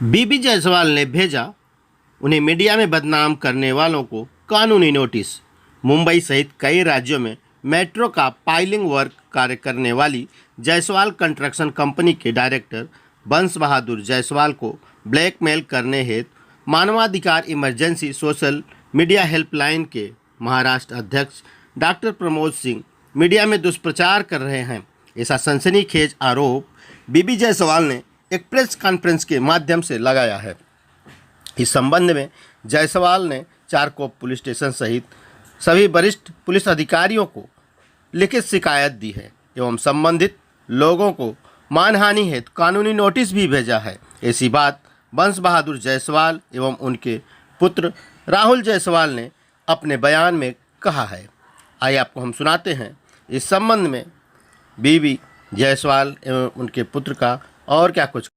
बीबी जायसवाल ने भेजा उन्हें मीडिया में बदनाम करने वालों को कानूनी नोटिस। मुंबई सहित कई राज्यों में मेट्रो का पाइलिंग वर्क कार्य करने वाली जायसवाल कंस्ट्रक्शन कंपनी के डायरेक्टर बंस बहादुर जायसवाल को ब्लैकमेल करने हेतु मानवाधिकार इमरजेंसी सोशल मीडिया हेल्पलाइन के महाराष्ट्र अध्यक्ष डॉक्टर प्रमोद सिंह मीडिया में दुष्प्रचार कर रहे हैं। ऐसा सनसनीखेज आरोप बीबी जायसवाल ने एक प्रेस कॉन्फ्रेंस के माध्यम से लगाया है। इस संबंध में जायसवाल ने चारकोप पुलिस स्टेशन सहित सभी वरिष्ठ पुलिस अधिकारियों को लिखित शिकायत दी है एवं संबंधित लोगों को मानहानि हेतु कानूनी नोटिस भी भेजा है। ऐसी बात बंस बहादुर जायसवाल एवं उनके पुत्र राहुल जायसवाल ने अपने बयान में कहा है। आइए आपको हम सुनाते हैं इस संबंध में बीबी जायसवाल एवं उनके पुत्र का और क्या कुछ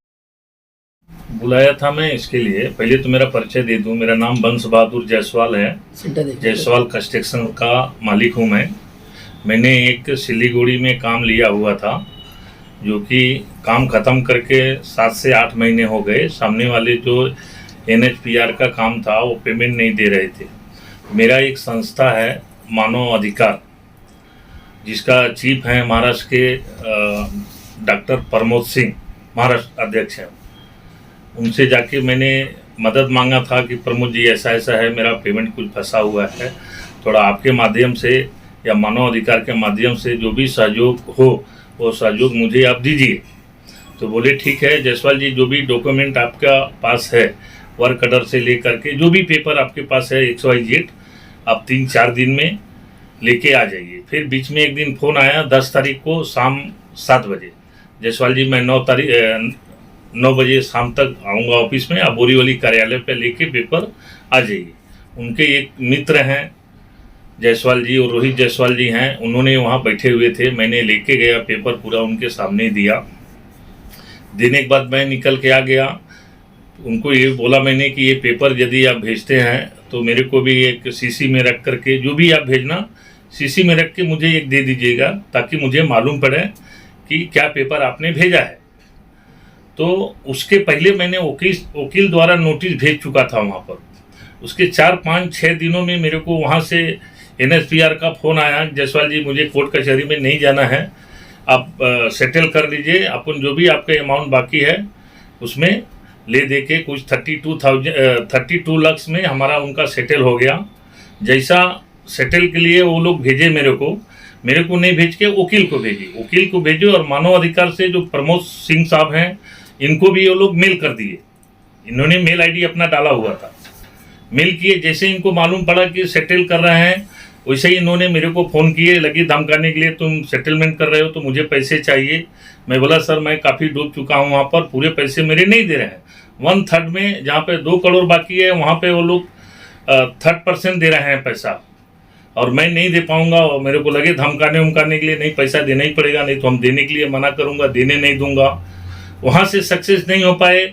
बुलाया था। मैं इसके लिए पहले तो मेरा परिचय दे दूं। मेरा नाम बंस बहादुर जायसवाल है। जायसवाल कंस्ट्रक्शन का मालिक हूं मैं। मैंने एक सिलीगुड़ी में काम लिया हुआ था, जो कि काम ख़त्म करके 7 से 8 महीने हो गए। सामने वाले जो NHPR का काम था वो पेमेंट नहीं दे रहे थे। मेरा एक संस्था है मानव अधिकार, जिसका चीफ है महाराष्ट्र के डॉक्टर प्रमोद सिंह, महाराष्ट्र अध्यक्ष हैं। उनसे जाके मैंने मदद मांगा था कि प्रमोद जी ऐसा ऐसा है, मेरा पेमेंट कुछ फंसा हुआ है, थोड़ा आपके माध्यम से या मानव अधिकार के माध्यम से जो भी सहयोग हो वो सहयोग मुझे आप दीजिए। तो बोले ठीक है जायसवाल जी, जो भी डॉक्यूमेंट आपका पास है, वर्क ऑर्डर से लेकर के जो भी पेपर आपके पास है XYZ, आप 3-4 दिन में लेके आ जाइए। फिर बीच में एक दिन फ़ोन आया 10 तारीख को शाम 7 बजे, जायसवाल जी मैं 9 बजे शाम तक आऊँगा ऑफिस में, आप बोरीवली कार्यालय पे लेके पेपर आ जाइए। उनके एक मित्र हैं जायसवाल जी और रोहित जायसवाल जी हैं, उन्होंने वहाँ बैठे हुए थे। मैंने लेके गया पेपर, पूरा उनके सामने दिया। देने के बाद मैं निकल के आ गया। उनको ये बोला मैंने कि ये पेपर यदि आप भेजते हैं तो मेरे को भी एक CC में रख करके, जो भी आप भेजना CC में रख के मुझे एक दे दीजिएगा, ताकि मुझे मालूम पड़े कि क्या पेपर आपने भेजा है। तो उसके पहले मैंने वकील द्वारा नोटिस भेज चुका था वहाँ पर। उसके 4-5-6 दिनों में मेरे को वहाँ से NHPR का फ़ोन आया, जायसवाल जी मुझे कोर्ट कचहरी में नहीं जाना है, आप सेटल कर लीजिए, अपन जो भी आपका अमाउंट बाकी है उसमें ले दे के कुछ 32 लाख में हमारा उनका सेटल हो गया। जैसा सेटल के लिए वो लोग भेजे मेरे को नहीं भेज के वकील को भेजे और मानव अधिकार से जो प्रमोद सिंह साहब हैं, इनको भी वो लोग मेल कर दिए। इन्होंने मेल ID अपना डाला हुआ था, मेल किए। जैसे इनको मालूम पड़ा कि सेटल कर रहे हैं, वैसे ही इन्होंने मेरे को फ़ोन किए, लगी धमकाने के लिए, तुम सेटलमेंट कर रहे हो तो मुझे पैसे चाहिए। मैं बोला सर मैं काफ़ी डूब चुका हूँ वहाँ पर, पूरे पैसे मेरे नहीं दे रहे हैं। 1/3 में, जहाँ पे 2 करोड़ बाकी है, वहाँ पे वो लोग 3% दे रहे हैं पैसा, और मैं नहीं दे पाऊँगा। और मेरे को लगे धमकाने के लिए, नहीं पैसा देना ही पड़ेगा, नहीं तो हम देने के लिए मना करूँगा, देने नहीं दूंगा। वहाँ से सक्सेस नहीं हो पाए।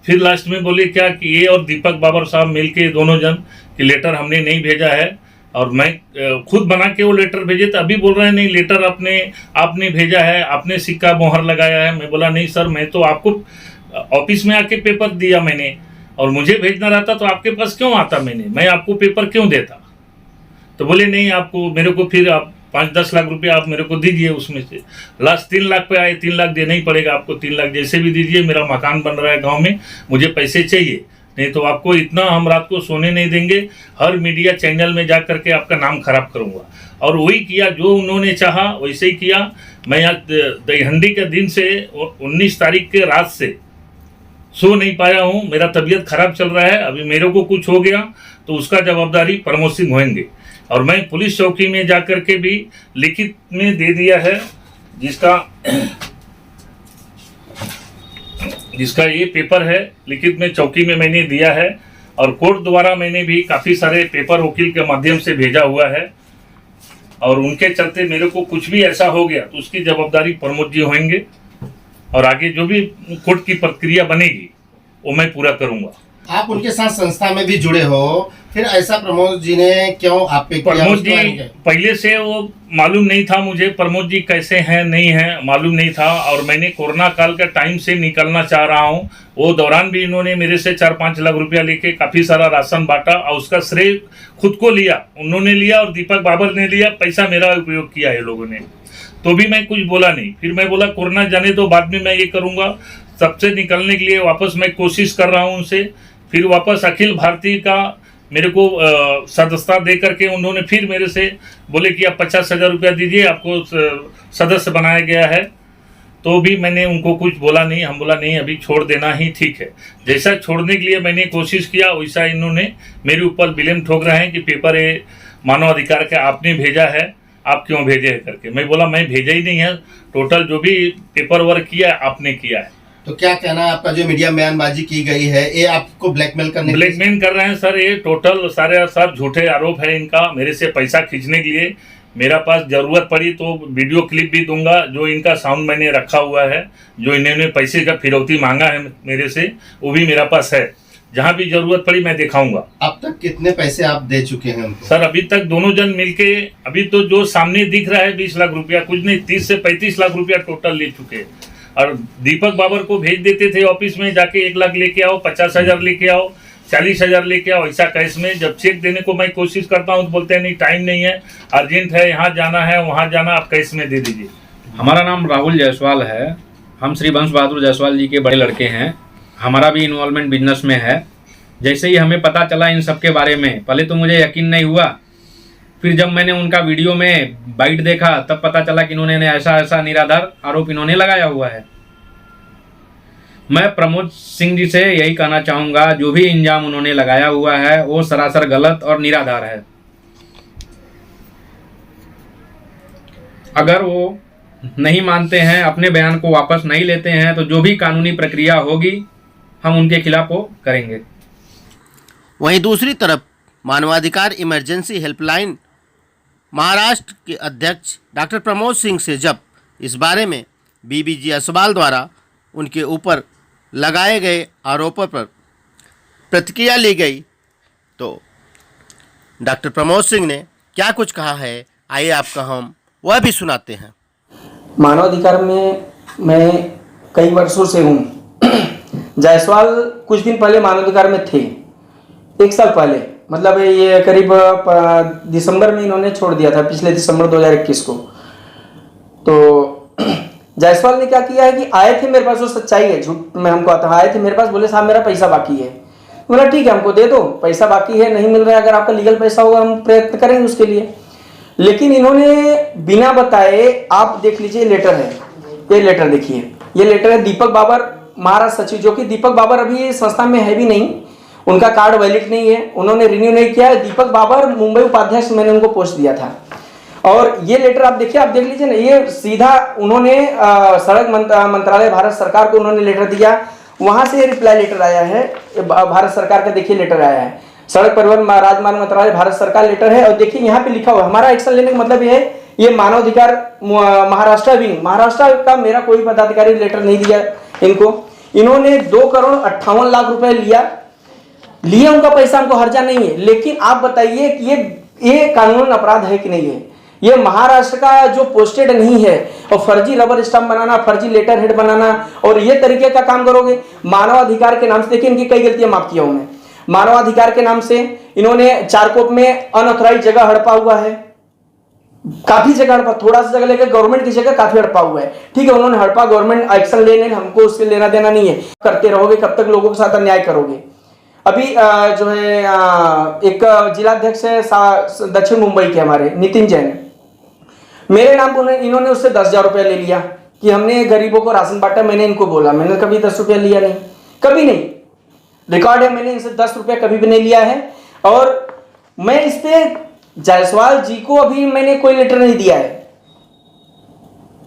फिर लास्ट में बोले क्या कि ये और दीपक बाबर साहब मिल के दोनों जन कि लेटर हमने नहीं भेजा है, और मैं खुद बना के वो लेटर भेजे। तो अभी बोल रहे हैं नहीं लेटर आपने भेजा है, आपने सिक्का मोहर लगाया है। मैं बोला नहीं सर, मैं तो आपको ऑफिस में आके पेपर दिया मैंने, और मुझे भेजना रहता तो आपके पास क्यों आता, मैं आपको पेपर क्यों देता। तो बोले नहीं आपको, मेरे को फिर आप 5-10 लाख रुपये आप मेरे को दीजिए। उसमें से लास्ट 3 लाख पे आए, 3 लाख देना ही पड़ेगा आपको। 3 लाख जैसे भी दीजिए, मेरा मकान बन रहा है गांव में, मुझे पैसे चाहिए, नहीं तो आपको इतना हम रात को सोने नहीं देंगे, हर मीडिया चैनल में जा करके आपका नाम खराब करूंगा। और वही किया, जो उन्होंने चाहा वैसे ही किया। मैं यहाँ दहीहंडी के दिन से 19 तारीख के रात से सो नहीं पाया हूँ, मेरा तबीयत खराब चल रहा है। अभी मेरे को कुछ हो गया तो उसका जवाबदारी प्रमोद सिंह होंगे। और मैं पुलिस चौकी में जा कर के भी लिखित में दे दिया है, जिसका ये पेपर है, लिखित में चौकी में मैंने दिया है। और कोर्ट द्वारा मैंने भी काफ़ी सारे पेपर वकील के माध्यम से भेजा हुआ है। और उनके चलते मेरे को कुछ भी ऐसा हो गया तो उसकी जवाबदारी प्रमोद जी होंगे, और आगे जो भी कोर्ट की प्रक्रिया बनेगी वो मैं पूरा करूँगा। आप उनके साथ संस्था में भी जुड़े हो, फिर ऐसा प्रमोद जी ने क्यों आप पे किया? प्रमोद जी पहले से वो मालूम नहीं था मुझे, प्रमोद जी कैसे हैं नहीं हैं मालूम नहीं था। और मैंने कोरोना काल के टाइम से निकलना चाह रहा हूँ, वो दौरान भी इन्होंने मेरे से 4-5 लाख रुपया लेके काफ़ी सारा राशन बांटा और उसका श्रेय खुद को लिया, उन्होंने लिया और दीपक बाबर ने लिया, पैसा मेरा उपयोग किया है लोगों ने। तो भी मैं कुछ बोला नहीं। फिर मैं बोला कोरोना जाने तो बाद में मैं ये करूँगा। सबसे निकलने के लिए वापस मैं कोशिश कर रहा हूँ उनसे। फिर वापस अखिल भारतीय का मेरे को सदस्यता दे करके उन्होंने फिर मेरे से बोले कि आप 50,000 रुपया दीजिए, आपको सदस्य बनाया गया है। तो भी मैंने उनको कुछ बोला नहीं, हम बोला नहीं अभी छोड़ देना ही ठीक है। जैसा छोड़ने के लिए मैंने कोशिश किया वैसा इन्होंने मेरे ऊपर ब्लेम ठोक रहे हैं कि पेपर ये मानव अधिकार का आपने भेजा है, आप क्यों भेजे है करके। मैं बोला मैं भेजा ही नहीं है, टोटल जो भी पेपर वर्क किया आपने किया है। तो क्या कहना है आपका, जो मीडिया बयानबाजी की गई है ये आपको ब्लैकमेल कर रहे हैं सर। ये टोटल सारे सब झूठे आरोप है इनका, मेरे से पैसा खींचने के लिए। मेरा पास जरूरत पड़ी तो वीडियो क्लिप भी दूंगा, जो इनका साउंड मैंने रखा हुआ है, जो इन्होंने पैसे का फिरौती मांगा है मेरे से, वो भी मेरा पास है। जहाँ भी जरूरत पड़ी मैं दिखाऊंगा। अब तक कितने पैसे आप दे चुके हैं उनको? सर अभी तक दोनों जन मिलके, अभी तो जो सामने दिख रहा है 20 लाख रुपया, कुछ नहीं 30 से 35 लाख रुपया टोटल ले चुके हैं। और दीपक बाबर को भेज देते थे ऑफिस में जाके 1 लाख लेके आओ, 50,000 लेके आओ, 40,000 लेके आओ, ऐसा कैश में। जब चेक देने को मैं कोशिश करता हूँ तो बोलते हैं नहीं टाइम नहीं है, अर्जेंट है, यहाँ जाना है वहाँ जाना, आप कैश में दे दीजिए। हमारा नाम राहुल जायसवाल है। हम श्री वंश बहादुर जायसवाल जी के बड़े लड़के हैं। हमारा भी इन्वॉल्वमेंट बिजनेस में है। जैसे ही हमें पता चला इन सब के बारे में, पहले तो मुझे यकीन नहीं हुआ, फिर जब मैंने उनका वीडियो में बाइट देखा तब पता चला कि इन्होंने ऐसा ऐसा निराधार आरोप इन्होंने लगाया हुआ है। मैं प्रमोद सिंह जी से यही कहना चाहूँगा, जो भी इल्जाम उन्होंने लगाया हुआ है वो सरासर गलत और निराधार है। अगर वो नहीं मानते हैं, अपने बयान को वापस नहीं लेते हैं, तो जो भी कानूनी प्रक्रिया होगी हम उनके खिलाफ वो करेंगे। वहीं दूसरी तरफ मानवाधिकार इमरजेंसी हेल्पलाइन महाराष्ट्र के अध्यक्ष डॉक्टर प्रमोद सिंह से जब इस बारे में बीबी जायसवाल द्वारा उनके ऊपर लगाए गए आरोपों पर प्रतिक्रिया ली गई, तो डॉक्टर प्रमोद सिंह ने क्या कुछ कहा है, आइए आपका हम वह भी सुनाते हैं। मानवाधिकार में मैं कई वर्षों से हूँ। जायसवाल कुछ दिन पहले मानवाधिकार में थे, 1 साल पहले, मतलब ये करीब दिसंबर में इन्होंने छोड़ दिया था, पिछले दिसंबर 2021 को। तो जायसवाल ने क्या किया है कि आए थे मेरे पास, वो सच्चाई है, झूठ मैं हमको आता, आए थे मेरे पास, बोले साहब मेरा पैसा बाकी है। बोला ठीक है हमको दे दो, पैसा बाकी है, नहीं मिल रहा है, अगर आपका लीगल पैसा होगा हम प्रयत्न करेंगे उसके लिए। लेकिन इन्होंने बिना बताए, आप देख लीजिए लेटर है, ये लेटर देखिए, ये लेटर है दीपक बाबर महाराष्ट्र सचिव, जो कि दीपक बाबर अभी संस्था में है भी नहीं, उनका कार्ड वैलिड नहीं है, उन्होंने रिन्यू नहीं किया है। दीपक बाबर मुंबई उपाध्यक्ष मैंने उनको पोस्ट दिया था। और ये लेटर आप देखिए, आप देख लीजिए ना, ये सीधा उन्होंने सड़क मंत्रालय भारत सरकार को उन्होंने लेटर दिया, वहां से रिप्लाई लेटर आया है भारत सरकार का। देखिए लेटर आया है, सड़क परिवहन राजमार्ग मंत्रालय भारत सरकार लेटर है। और देखिए यहाँ पे लिखा हुआ, हमारा एक्शन लेने का मतलब ये है, ये मानवाधिकार महाराष्ट्र विंग, महाराष्ट्र का मेरा कोई पदाधिकारी लेटर नहीं दिया इनको। इन्होंने 2,58,00,000 रुपए लिया, उनका पैसा हमको हर्जा नहीं है। लेकिन आप बताइए कि ये कानून अपराध है कि नहीं है? ये महाराष्ट्र का जो पोस्टेड नहीं है और फर्जी रबर स्टाम्प बनाना, फर्जी लेटर हेड बनाना और ये तरीके का काम करोगे मानवाधिकार के नाम से। देखिए इनकी कई गलतियां माफ किया हूं मैं। मानवाधिकार के नाम से इन्होंने चारकोप में अनऑथराइज जगह हड़पा हुआ है, काफी जगह हड़पा, थोड़ा सा जगह लेकर गवर्नमेंट की जगह काफी हड़पा हुआ है। ठीक है उन्होंने हड़पा, गवर्नमेंट एक्शन लेने, हमको उससे लेना देना नहीं है। करते रहोगे कब तक लोगों के साथ अन्याय करोगे? अभी जो है एक जिलाध्यक्ष है दक्षिण मुंबई के हमारे नितिन जैन, मेरे नाम पर इन्होंने उससे 10,000 रुपया ले लिया कि हमने गरीबों को राशन बांटा। मैंने इनको बोला, मैंने कभी 10 रुपया लिया नहीं, कभी नहीं, रिकॉर्ड है, मैंने इनसे 10 रुपया कभी भी नहीं लिया है। और मैं इस पे जायसवाल जी को अभी मैंने कोई लेटर नहीं दिया है,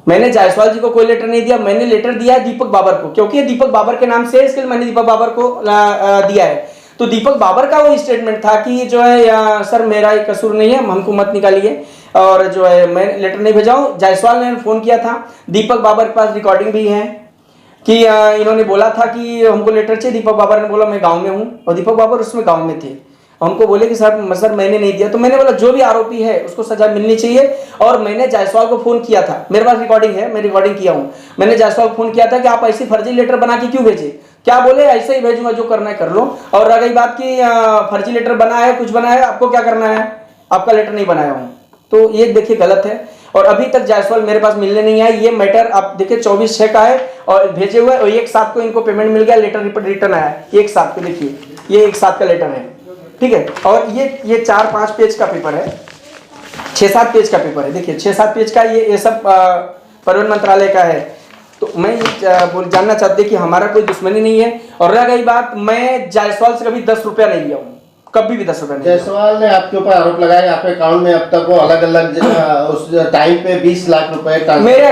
मैंने जायसवाल जी को कोई लेटर नहीं दिया। मैंने लेटर दिया है दीपक बाबर को, क्योंकि दीपक बाबर के नाम से इसके लिए मैंने दीपक बाबर को दिया है। तो दीपक बाबर का वो स्टेटमेंट था कि जो है सर मेरा एक कसूर नहीं है, हमको मत निकालिए, और जो है मैं लेटर नहीं भेजा हूं। जायसवाल ने फोन किया था, दीपक बाबर के पास रिकॉर्डिंग भी है, कि इन्होंने बोला था कि हमको लेटर चाहिए। दीपक बाबर ने बोला मैं गांव में हूँ, और दीपक बाबर उसमें गांव में थे। हमको बोले कि सर मैंने नहीं दिया। तो मैंने बोला जो भी आरोपी है उसको सजा मिलनी चाहिए। और मैंने जायसवाल को फोन किया था, मेरे पास रिकॉर्डिंग है, मैं रिकॉर्डिंग किया हूँ। मैंने जायसवाल को फोन किया था कि आप ऐसी फर्जी लेटर बना के क्यों भेजे। क्या बोले, ऐसे ही भेजूंगा, जो करना है कर लो। और रह गई बात की फर्जी लेटर बना है, कुछ बना है, आपको क्या करना है, आपका लेटर नहीं बनाया हूँ। तो ये देखिए गलत है। और अभी तक जायसवाल मेरे पास मिलने नहीं आया। ये मैटर आप देखिए 24/6 का है और भेजे हुए, और 1/7 को इनको पेमेंट मिल गया, लेटर रिटर्न आया 1/7 को। देखिए ये 1/7 का लेटर है, ठीक है। और ये 4-5 पेज का पेपर है, 6-7 पेज का पेपर है। देखिए 6-7 पेज का ये सब परिवहन मंत्रालय का है। तो मैं ये जानना चाहते कि हमारा कोई दुश्मनी नहीं है। और रह गई बात, मैं जायसवाल से कभी 10 रुपया नहीं लिया हूँ, कभी भी 10 रुपया नहीं। जायसवाल ने आपके ऊपर आरोप लगाया आपके अकाउंट में अब तक वो अलग अलग उस टाइम पे 20 लाख रुपए मेरे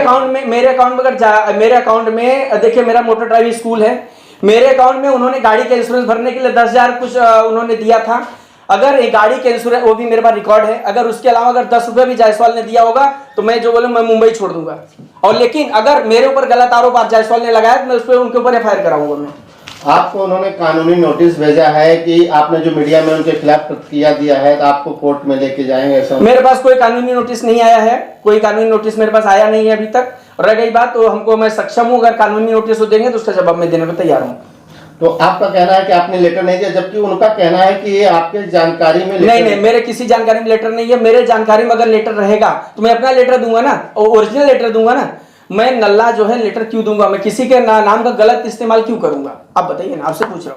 अकाउंट में देखिए मेरा मोटर ड्राइविंग स्कूल है। मेरे अकाउंट में उन्होंने गाड़ी का इंश्योरेंस भरने के लिए 10,000 कुछ उन्होंने दिया था। अगर एक गाड़ी के इंश्योरेंस, वो भी मेरे पास रिकॉर्ड है। अगर उसके अलावा अगर 10 रुपये भी जायसवाल ने दिया होगा तो मैं जो बोलूँ, मैं मुंबई छोड़ दूंगा। और लेकिन अगर मेरे ऊपर गलत आरोप आप जायसवाल ने लगाया तो मैं उस पर उनके ऊपर FIR कराऊंगा। मैं आपको उन्होंने कानूनी नोटिस भेजा है कि आपने जो मीडिया में उनके खिलाफ प्रतिक्रिया दिया है तो आपको कोर्ट में लेके जाएंगे, ऐसा? मेरे पास कोई कानूनी नोटिस नहीं आया है, कोई कानूनी नोटिस मेरे पास आया नहीं है अभी तक। रह गई बात, तो हमको, मैं सक्षम हूँ, अगर कानूनी नोटिस वो देंगे तो उसका जवाब मैं देने को तैयार हूँ। तो आपका कहना है कि आपने लेटर नहीं दिया, जबकि उनका कहना है कि ये आपके जानकारी में नहीं, मेरे किसी जानकारी में लेटर नहीं है। मेरे जानकारी में अगर लेटर रहेगा तो मैं अपना लेटर दूंगा ना, ओरिजिनल लेटर दूंगा ना। मैं नल्ला जो है लेटर क्यों दूंगा, मैं किसी के नाम का गलत इस्तेमाल क्यों करूंगा, आप बताइए ना, आपसे पूछ रहा हूँ।